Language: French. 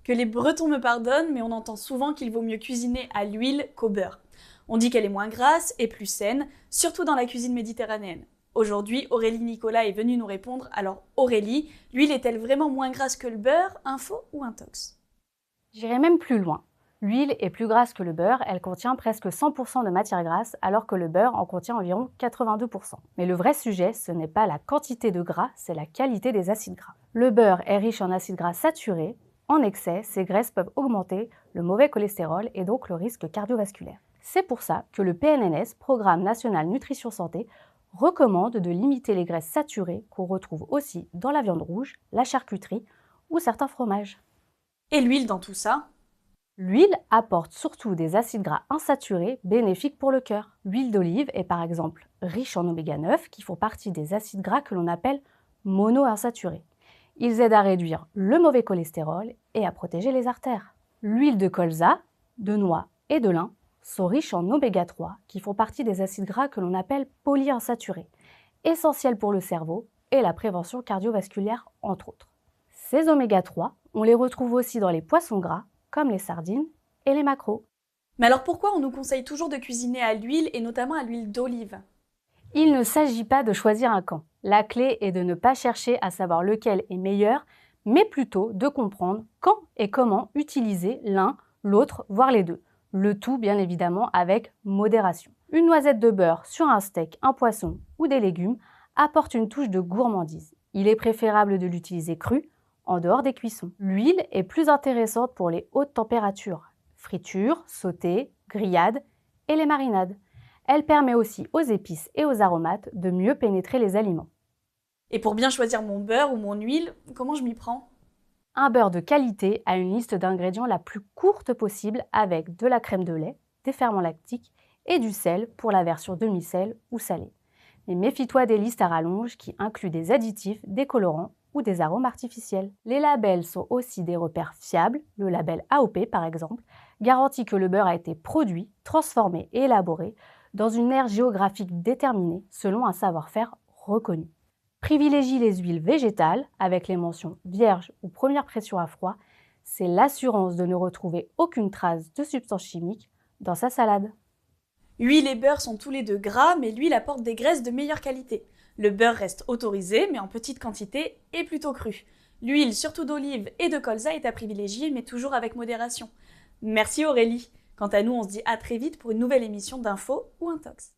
Que les Bretons me pardonnent, mais on entend souvent qu'il vaut mieux cuisiner à l'huile qu'au beurre. On dit qu'elle est moins grasse et plus saine, surtout dans la cuisine méditerranéenne. Aujourd'hui, Aurélie Nicolas est venue nous répondre. Alors Aurélie, l'huile est-elle vraiment moins grasse que le beurre? Un faux ou un tox? J'irai même plus loin. L'huile est plus grasse que le beurre, elle contient presque 100% de matière grasse, alors que le beurre en contient environ 82%. Mais le vrai sujet, ce n'est pas la quantité de gras, c'est la qualité des acides gras. Le beurre est riche en acides gras saturés. En excès, ces graisses peuvent augmenter le mauvais cholestérol et donc le risque cardiovasculaire. C'est pour ça que le PNNS, Programme National Nutrition Santé, recommande de limiter les graisses saturées qu'on retrouve aussi dans la viande rouge, la charcuterie ou certains fromages. Et l'huile dans tout ça? L'huile apporte surtout des acides gras insaturés bénéfiques pour le cœur. L'huile d'olive est par exemple riche en oméga 9 qui font partie des acides gras que l'on appelle monoinsaturés. Ils aident à réduire le mauvais cholestérol et à protéger les artères. L'huile de colza, de noix et de lin sont riches en oméga 3 qui font partie des acides gras que l'on appelle polyinsaturés, essentiels pour le cerveau et la prévention cardiovasculaire entre autres. Ces oméga 3, on les retrouve aussi dans les poissons gras comme les sardines et les maquereaux. Mais alors pourquoi on nous conseille toujours de cuisiner à l'huile et notamment à l'huile d'olive? Il ne s'agit pas de choisir un camp. La clé est de ne pas chercher à savoir lequel est meilleur, mais plutôt de comprendre quand et comment utiliser l'un, l'autre, voire les deux. Le tout, bien évidemment, avec modération. Une noisette de beurre sur un steak, un poisson ou des légumes apporte une touche de gourmandise. Il est préférable de l'utiliser cru, en dehors des cuissons. L'huile est plus intéressante pour les hautes températures, friture, sauté, grillade et les marinades. Elle permet aussi aux épices et aux aromates de mieux pénétrer les aliments. Et pour bien choisir mon beurre ou mon huile, comment je m'y prends? Un beurre de qualité a une liste d'ingrédients la plus courte possible avec de la crème de lait, des ferments lactiques et du sel pour la version demi-sel ou salée. Mais méfie-toi des listes à rallonge qui incluent des additifs, des colorants ou des arômes artificiels. Les labels sont aussi des repères fiables. Le label AOP, par exemple, garantit que le beurre a été produit, transformé et élaboré dans une aire géographique déterminée selon un savoir-faire reconnu. Privilégie les huiles végétales avec les mentions vierge ou première pression à froid. C'est l'assurance de ne retrouver aucune trace de substance chimique dans sa salade. Huile et beurre sont tous les deux gras, mais l'huile apporte des graisses de meilleure qualité. Le beurre reste autorisé, mais en petite quantité et plutôt cru. L'huile, surtout d'olive et de colza, est à privilégier, mais toujours avec modération. Merci Aurélie. Quant à nous, on se dit à très vite pour une nouvelle émission d'Info ou Intox.